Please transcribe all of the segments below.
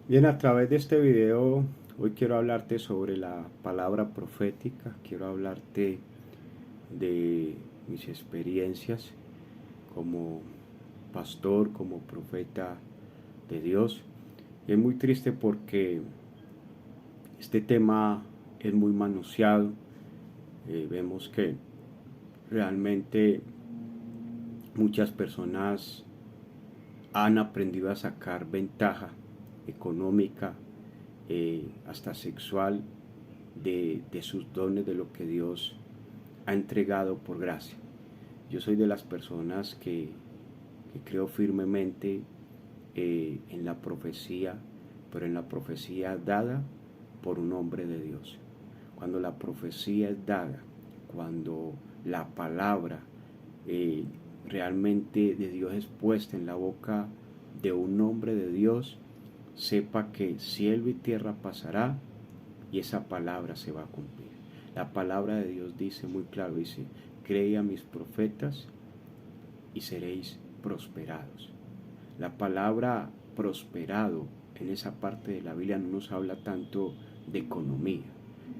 Bien, a través de este video hoy quiero hablarte sobre la palabra profética, quiero hablarte de mis experiencias como pastor, como profeta de Dios. Y es muy triste porque este tema es muy manoseado. Vemos que realmente muchas personas han aprendido a sacar ventaja económica, hasta sexual, de sus dones, de lo que Dios ha entregado por gracia. Yo soy de las personas que creo firmemente en la profecía, pero en la profecía dada por un hombre de Dios. Cuando la profecía es dada, cuando la palabra eh, realmente de Dios es puesta en la boca de un hombre de Dios, sepa que cielo y tierra pasará y esa palabra se va a cumplir. La palabra de Dios dice muy claro, dice, cree a mis profetas y seréis prosperados. La palabra prosperado en esa parte de la Biblia no nos habla tanto de economía,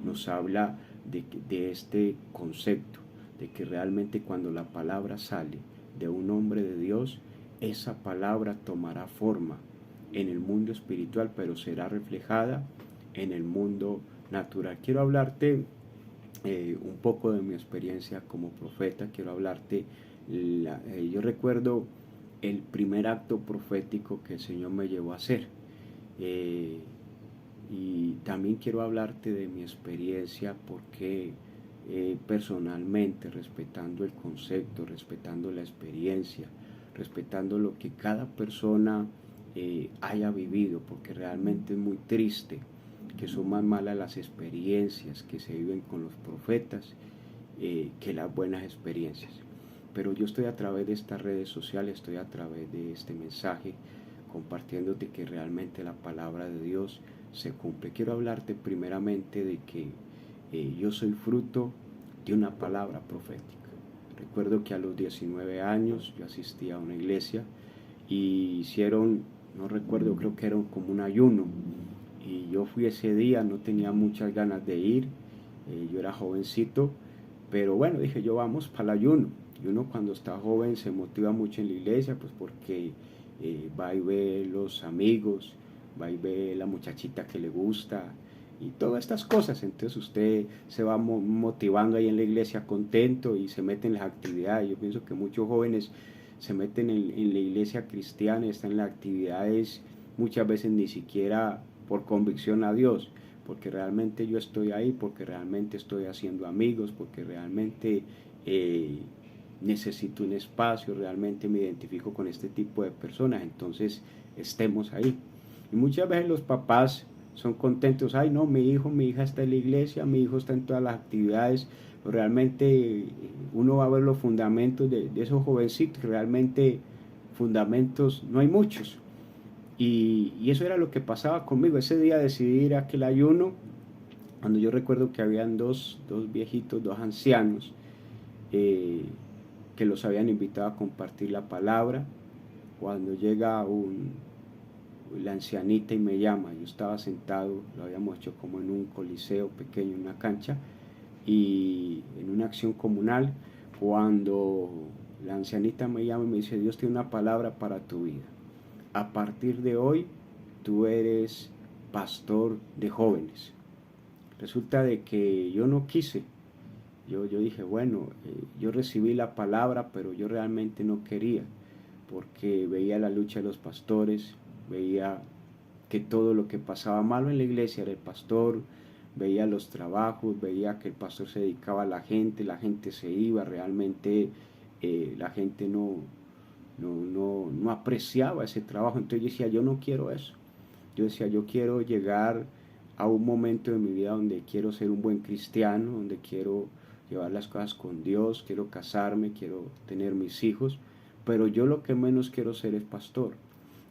nos habla de este concepto, de que realmente cuando la palabra sale de un hombre de Dios, esa palabra tomará forma en el mundo espiritual, pero será reflejada en el mundo natural. Quiero hablarte un poco de mi experiencia como profeta, quiero hablarte, yo recuerdo el primer acto profético que el Señor me llevó a hacer. Eh, y también quiero hablarte de mi experiencia porque personalmente, respetando el concepto, respetando la experiencia, respetando lo que cada persona haya vivido, porque realmente es muy triste que son más malas las experiencias que se viven con los profetas que las buenas experiencias. Pero yo estoy a través de estas redes sociales, estoy a través de este mensaje compartiéndote que realmente la palabra de Dios se cumple. Quiero hablarte primeramente de que yo soy fruto de una palabra profética. Recuerdo que a los 19 años yo asistí a una iglesia y hicieron, no recuerdo, creo que era como un ayuno. Y yo fui ese día, no tenía muchas ganas de ir, yo era jovencito, pero bueno, dije yo vamos para el ayuno. Y uno cuando está joven se motiva mucho en la iglesia, pues porque va y ve los amigos, va y ve la muchachita que le gusta y todas estas cosas. Entonces usted se va motivando ahí en la iglesia contento y se mete en las actividades. Yo pienso que muchos jóvenes se meten en la iglesia cristiana, están en las actividades muchas veces ni siquiera por convicción a Dios, porque realmente yo estoy ahí, porque realmente estoy haciendo amigos, porque realmente necesito un espacio, realmente me identifico con este tipo de personas, entonces estemos ahí. Y muchas veces los papás son contentos, ay no, mi hijo, mi hija está en la iglesia, mi hijo está en todas las actividades, pero realmente uno va a ver los fundamentos de esos jovencitos, realmente fundamentos no hay muchos. Y eso era lo que pasaba conmigo. Ese día decidí ir a aquel ayuno, cuando yo recuerdo que habían dos viejitos, dos ancianos, eh, que los habían invitado a compartir la palabra. Cuando llega la ancianita y me llama, yo estaba sentado, lo habíamos hecho como en un coliseo pequeño, en una cancha, y en una acción comunal, cuando la ancianita me llama y me dice, Dios tiene una palabra para tu vida. A partir de hoy, tú eres pastor de jóvenes. Resulta de que yo no quise. Yo dije, bueno, yo recibí la palabra, pero yo realmente no quería, porque veía la lucha de los pastores, veía que todo lo que pasaba malo en la iglesia era el pastor, veía los trabajos, veía que el pastor se dedicaba a la gente se iba, realmente la gente no apreciaba ese trabajo. Entonces yo decía, yo no quiero eso. Yo decía, yo quiero llegar a un momento de mi vida donde quiero ser un buen cristiano, donde quiero llevar las cosas con Dios, quiero casarme, quiero tener mis hijos, pero yo lo que menos quiero ser es pastor.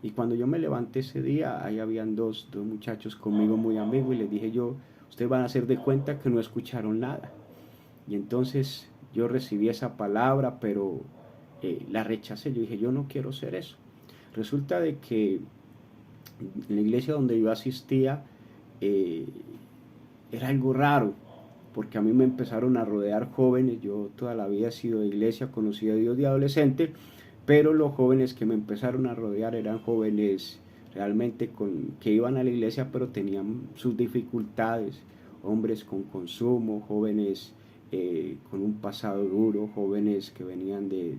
Y cuando yo me levanté ese día, ahí habían dos muchachos conmigo muy amigos y les dije yo, ustedes van a hacer de cuenta que no escucharon nada. Y entonces yo recibí esa palabra, pero la rechacé. Yo dije, yo no quiero ser eso. Resulta de que en la iglesia donde yo asistía, eh, era algo raro, porque a mí me empezaron a rodear jóvenes. Yo toda la vida he sido de iglesia, conocí a Dios de adolescente, pero los jóvenes que me empezaron a rodear eran jóvenes realmente que iban a la iglesia, pero tenían sus dificultades, hombres con consumo, jóvenes con un pasado duro, jóvenes que venían de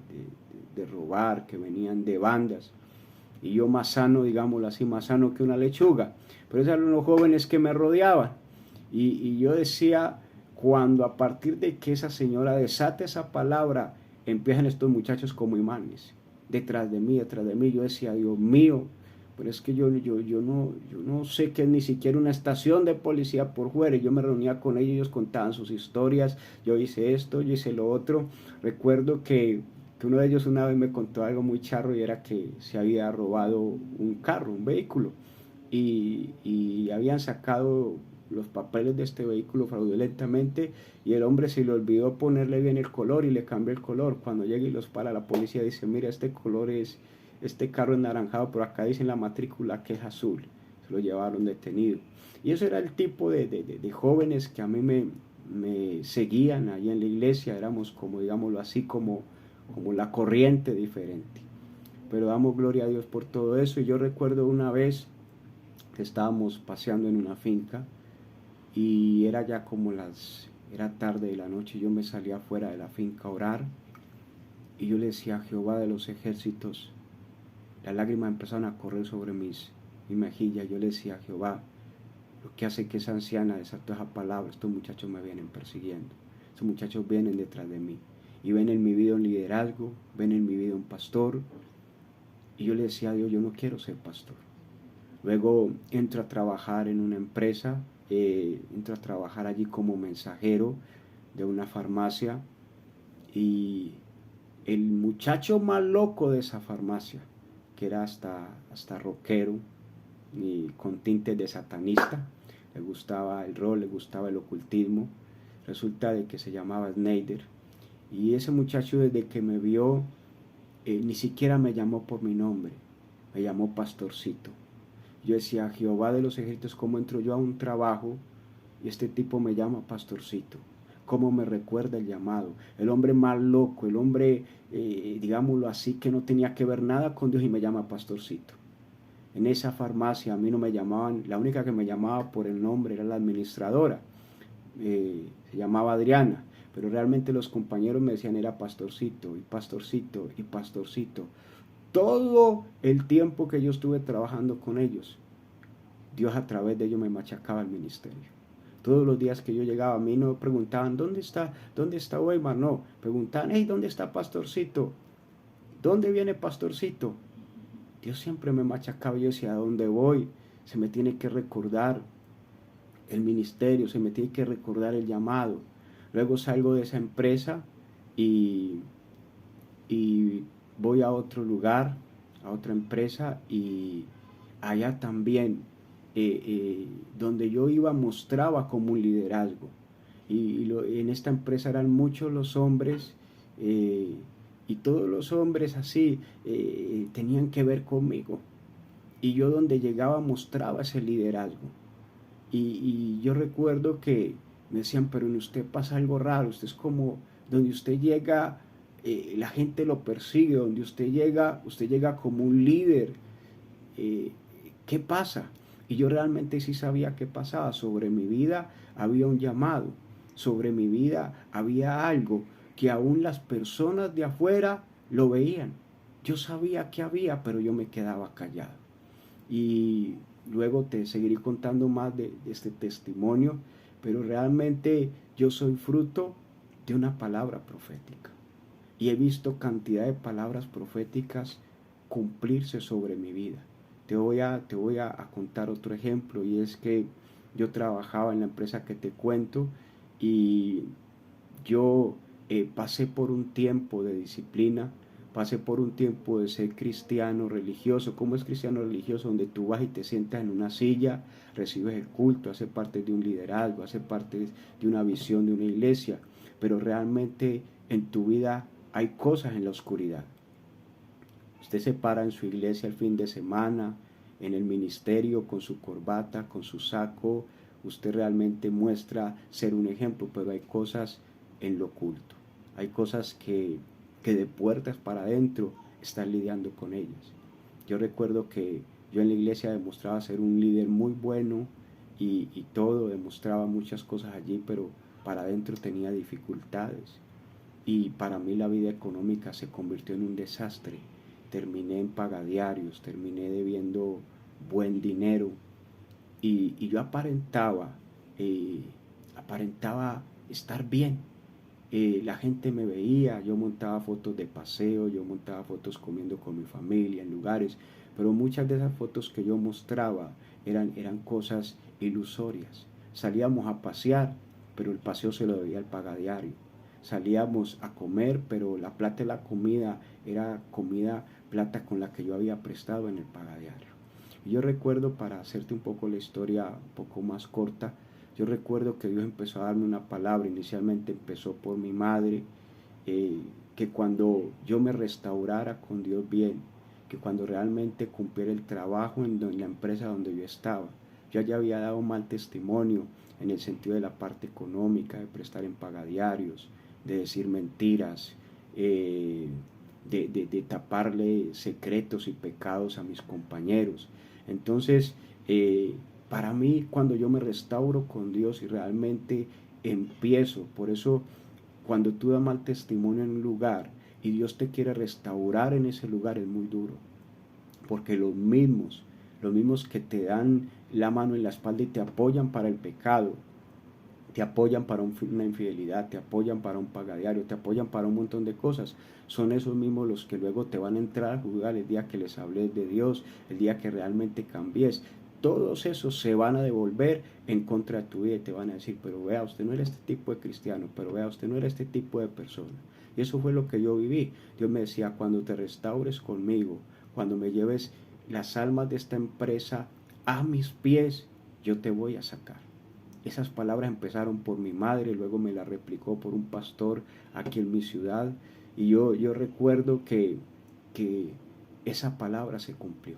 robar, que venían de bandas, y yo más sano, digámoslo así, más sano que una lechuga. Pero esos eran los jóvenes que me rodeaban. Y yo decía, cuando a partir de que esa señora desate esa palabra, empiezan estos muchachos como imanes, detrás de mí, detrás de mí. Yo decía, Dios mío, pero es que yo no sé que es ni siquiera una estación de policía por fuera. Yo me reunía con ellos contaban sus historias, yo hice esto, yo hice lo otro. Recuerdo que uno de ellos una vez me contó algo muy charro, y era que se había robado un carro, un vehículo, y habían sacado los papeles de este vehículo fraudulentamente, y el hombre se le olvidó ponerle bien el color y le cambió el color. Cuando llega y los para la policía, dice, mira, este carro es naranjado, pero acá dice en la matrícula que es azul. Se lo llevaron detenido. Y eso era el tipo de jóvenes que a mí me seguían ahí en la iglesia. Éramos como, digámoslo así, como la corriente diferente. Pero damos gloria a Dios por todo eso. Y yo recuerdo una vez que estábamos paseando en una finca, y era ya era tarde de la noche. Yo me salía afuera de la finca a orar, y yo le decía a Jehová de los ejércitos, las lágrimas empezaron a correr sobre mi mejilla. Yo le decía a Jehová, lo que hace que esa anciana desató esa palabra, estos muchachos me vienen persiguiendo, estos muchachos vienen detrás de mí, y ven en mi vida un liderazgo, ven en mi vida un pastor. Y yo le decía a Dios, yo no quiero ser pastor. Luego entro a trabajar en una empresa, entro a trabajar allí como mensajero de una farmacia, y el muchacho más loco de esa farmacia, que era hasta rockero y con tintes de satanista, le gustaba el rol, le gustaba el ocultismo, resulta de que se llamaba Snyder. Y ese muchacho, desde que me vio, ni siquiera me llamó por mi nombre, me llamó pastorcito. Yo decía, Jehová de los ejércitos, ¿cómo entro yo a un trabajo y este tipo me llama pastorcito? ¿Cómo me recuerda el llamado? El hombre más loco, el hombre, digámoslo así, que no tenía que ver nada con Dios, y me llama pastorcito. En esa farmacia a mí no me llamaban, la única que me llamaba por el nombre era la administradora, se llamaba Adriana, pero realmente los compañeros me decían era pastorcito, y pastorcito, y pastorcito. Todo el tiempo que yo estuve trabajando con ellos, Dios a través de ellos me machacaba el ministerio. Todos los días que yo llegaba, a mí no preguntaban, dónde está Weimar? No, preguntaban, hey, ¿dónde está pastorcito? ¿Dónde viene pastorcito? Dios siempre me machacaba. Yo decía, ¿a dónde voy? Se me tiene que recordar el ministerio, se me tiene que recordar el llamado. Luego salgo de esa empresa y voy a otro lugar, a otra empresa, y allá también, donde yo iba, mostraba como un liderazgo. En esta empresa eran muchos los hombres, y todos los hombres así tenían que ver conmigo. Y yo donde llegaba mostraba ese liderazgo. Y yo recuerdo que me decían, pero en usted pasa algo raro, usted es como, donde usted llega, la gente lo persigue, donde usted llega como un líder. ¿Qué pasa? Y yo realmente sí sabía qué pasaba. Sobre mi vida había un llamado, sobre mi vida había algo que aún las personas de afuera lo veían. Yo sabía que había, pero yo me quedaba callado. Y luego te seguiré contando más de este testimonio, pero realmente yo soy fruto de una palabra profética. Y he visto cantidad de palabras proféticas cumplirse sobre mi vida. Te voy a contar otro ejemplo, y es que yo trabajaba en la empresa que te cuento, y yo pasé por un tiempo de disciplina, pasé por un tiempo de ser cristiano religioso. ¿Cómo es cristiano religioso? Donde tú vas y te sientas en una silla, recibes el culto, hace parte de un liderazgo, hace parte de una visión de una iglesia, pero realmente en tu vida hay cosas en la oscuridad. Usted se para en su iglesia el fin de semana, en el ministerio, con su corbata, con su saco, usted realmente muestra ser un ejemplo, pero hay cosas en lo oculto. Hay cosas que de puertas para adentro están lidiando con ellas. Yo recuerdo que yo en la iglesia demostraba ser un líder muy bueno y todo, demostraba muchas cosas allí, pero para adentro tenía dificultades. Y para mí la vida económica se convirtió en un desastre. Terminé en pagadiarios, terminé debiendo buen dinero y yo aparentaba estar bien. La gente me veía, yo montaba fotos de paseo, yo montaba fotos comiendo con mi familia en lugares, pero muchas de esas fotos que yo mostraba eran cosas ilusorias. Salíamos a pasear, pero el paseo se lo debía al pagadiario. Salíamos a comer, pero la plata de la comida era comida, plata con la que yo había prestado en el pagadiario. Y yo recuerdo, para hacerte un poco la historia un poco más corta, yo recuerdo que Dios empezó a darme una palabra. Inicialmente empezó por mi madre, que cuando yo me restaurara con Dios bien, que cuando realmente cumpliera el trabajo en la empresa donde yo estaba, yo ya había dado mal testimonio en el sentido de la parte económica, de prestar en pagadiarios, de decir mentiras, de taparle secretos y pecados a mis compañeros. Entonces, para mí, cuando yo me restauro con Dios y realmente empiezo, por eso cuando tú das mal testimonio en un lugar y Dios te quiere restaurar en ese lugar, es muy duro, porque los mismos que te dan la mano en la espalda y te apoyan para el pecado, te apoyan para una infidelidad, te apoyan para un pagadiario, te apoyan para un montón de cosas. Son esos mismos los que luego te van a entrar a juzgar el día que les hables de Dios, el día que realmente cambies. Todos esos se van a devolver en contra de tu vida y te van a decir, pero vea, usted no era este tipo de cristiano, pero vea, usted no era este tipo de persona. Y eso fue lo que yo viví. Dios me decía, cuando te restaures conmigo, cuando me lleves las almas de esta empresa a mis pies, yo te voy a sacar. Esas palabras empezaron por mi madre, luego me las replicó por un pastor aquí en mi ciudad. Y yo recuerdo que esa palabra se cumplió.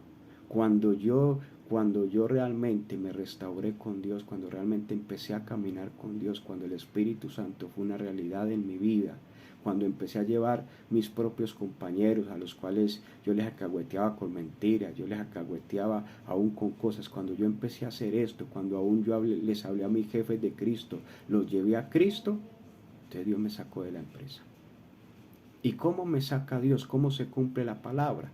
Cuando yo, cuando yo realmente me restauré con Dios, cuando realmente empecé a caminar con Dios, cuando el Espíritu Santo fue una realidad en mi vida, cuando empecé a llevar mis propios compañeros a los cuales yo les alcahueteaba con mentiras, yo les alcahueteaba aún con cosas, cuando yo empecé a hacer esto, cuando aún les hablé a mis jefes de Cristo, los llevé a Cristo, entonces Dios me sacó de la empresa. ¿Y cómo me saca Dios? ¿Cómo se cumple la palabra?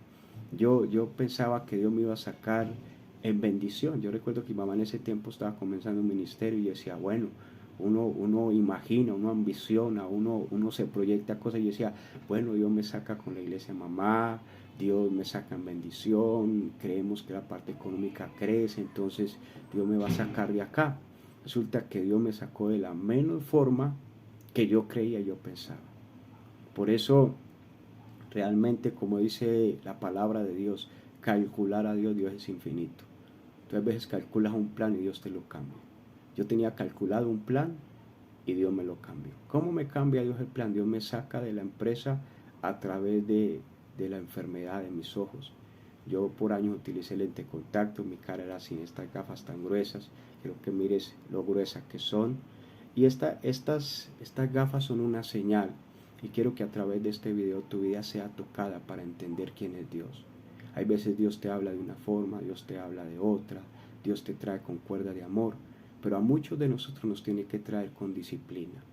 Yo pensaba que Dios me iba a sacar en bendición. Yo recuerdo que mi mamá en ese tiempo estaba comenzando un ministerio y decía, bueno, uno imagina, uno ambiciona, uno se proyecta cosas y decía, bueno, Dios me saca con la iglesia mamá, Dios me saca en bendición, creemos que la parte económica crece, entonces Dios me va a sacar de acá. Resulta que Dios me sacó de la menos forma que yo creía, yo pensaba. Por eso, realmente, como dice la palabra de Dios, calcular a Dios, Dios es infinito. Tú a veces calculas un plan y Dios te lo cambia. Yo tenía calculado un plan y Dios me lo cambió. ¿Cómo me cambia Dios el plan? Dios me saca de la empresa a través de la enfermedad de mis ojos. Yo por años utilicé lente de contacto, mi cara era sin estas gafas tan gruesas. Quiero que mires lo gruesas que son. Y estas gafas son una señal. Y quiero que a través de este video tu vida sea tocada para entender quién es Dios. Hay veces Dios te habla de una forma, Dios te habla de otra, Dios te trae con cuerda de amor, pero a muchos de nosotros nos tiene que traer con disciplina.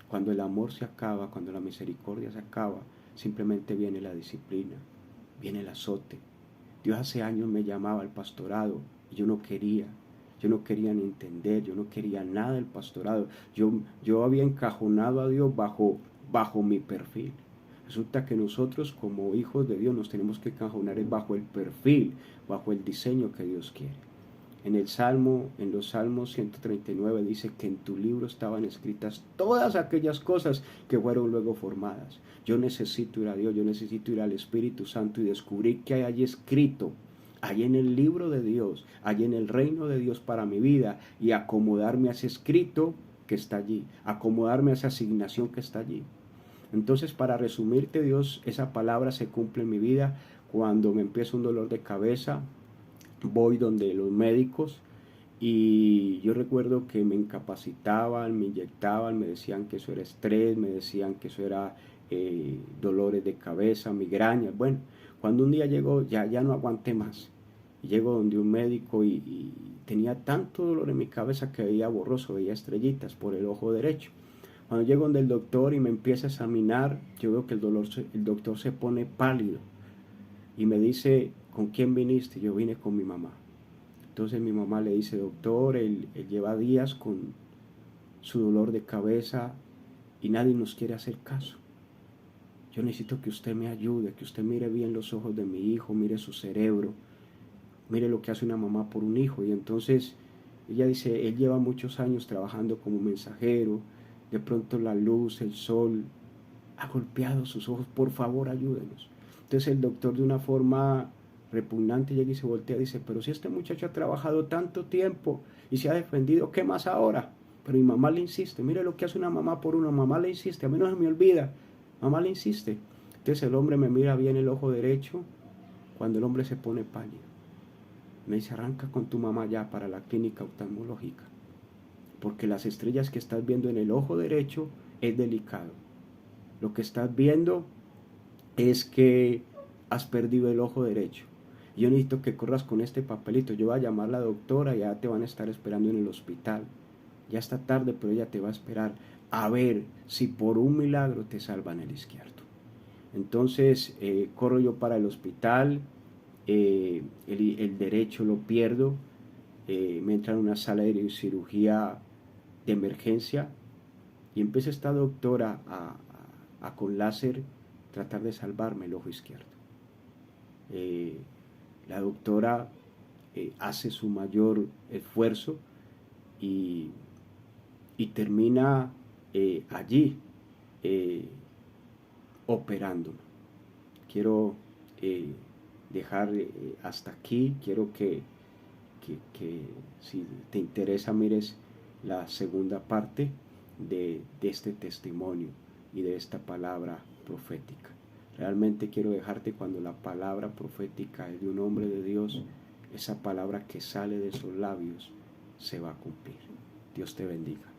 Cuando el amor se acaba, cuando la misericordia se acaba, simplemente viene la disciplina, viene el azote. Dios hace años me llamaba al pastorado y yo no quería ni entender, yo no quería nada del pastorado. Yo había encajonado a Dios bajo mi perfil. Resulta que nosotros como hijos de Dios nos tenemos que encajonar bajo el perfil, bajo el diseño que Dios quiere. En los Salmos 139 dice que en tu libro estaban escritas todas aquellas cosas que fueron luego formadas. Yo necesito ir a Dios, yo necesito ir al Espíritu Santo y descubrir que hay allí escrito, allí en el libro de Dios, allí en el reino de Dios para mi vida, y acomodarme a ese escrito que está allí, acomodarme a esa asignación que está allí. Entonces, para resumirte, Dios, esa palabra se cumple en mi vida cuando me empieza un dolor de cabeza. voy donde los médicos y yo recuerdo que me incapacitaban, me inyectaban, me decían que eso era estrés, me decían que eso era dolores de cabeza, migrañas. Bueno, cuando un día llegó, ya no aguanté más. Y llego donde un médico y tenía tanto dolor en mi cabeza que veía borroso, veía estrellitas por el ojo derecho. Cuando llego donde el doctor y me empieza a examinar, yo veo que el doctor se pone pálido y me dice, ¿con quién viniste? Yo vine con mi mamá. Entonces mi mamá le dice, doctor, él lleva días con su dolor de cabeza y nadie nos quiere hacer caso. Yo necesito que usted me ayude, que usted mire bien los ojos de mi hijo, mire su cerebro, mire lo que hace una mamá por un hijo. Y entonces ella dice, él lleva muchos años trabajando como mensajero, de pronto la luz, el sol, ha golpeado sus ojos, por favor ayúdenos. Entonces el doctor de una forma repugnante llega y se voltea y dice, pero si este muchacho ha trabajado tanto tiempo y se ha defendido, ¿qué más ahora? Pero mi mamá le insiste, mire lo que hace una mamá por una, mamá le insiste, a mí no se me olvida, mamá le insiste. Entonces el hombre me mira bien el ojo derecho, cuando el hombre se pone pálido. Me dice, arranca con tu mamá ya para la clínica oftalmológica, porque las estrellas que estás viendo en el ojo derecho es delicado. Lo que estás viendo es que has perdido el ojo derecho. Yo necesito que corras con este papelito. Yo voy a llamar a la doctora, ya te van a estar esperando en el hospital. Ya está tarde, pero ella te va a esperar a ver si por un milagro te salvan el izquierdo. Entonces corro yo para el hospital, el derecho lo pierdo, me entra en una sala de cirugía de emergencia y empieza esta doctora a con láser tratar de salvarme el ojo izquierdo. Eh, la doctora hace su mayor esfuerzo y, y termina allí eh, operándome. Quiero dejar hasta aquí, quiero que si te interesa mires la segunda parte de este testimonio y de esta palabra profética. Realmente quiero dejarte cuando la palabra profética es de un hombre de Dios, esa palabra que sale de sus labios se va a cumplir. Dios te bendiga.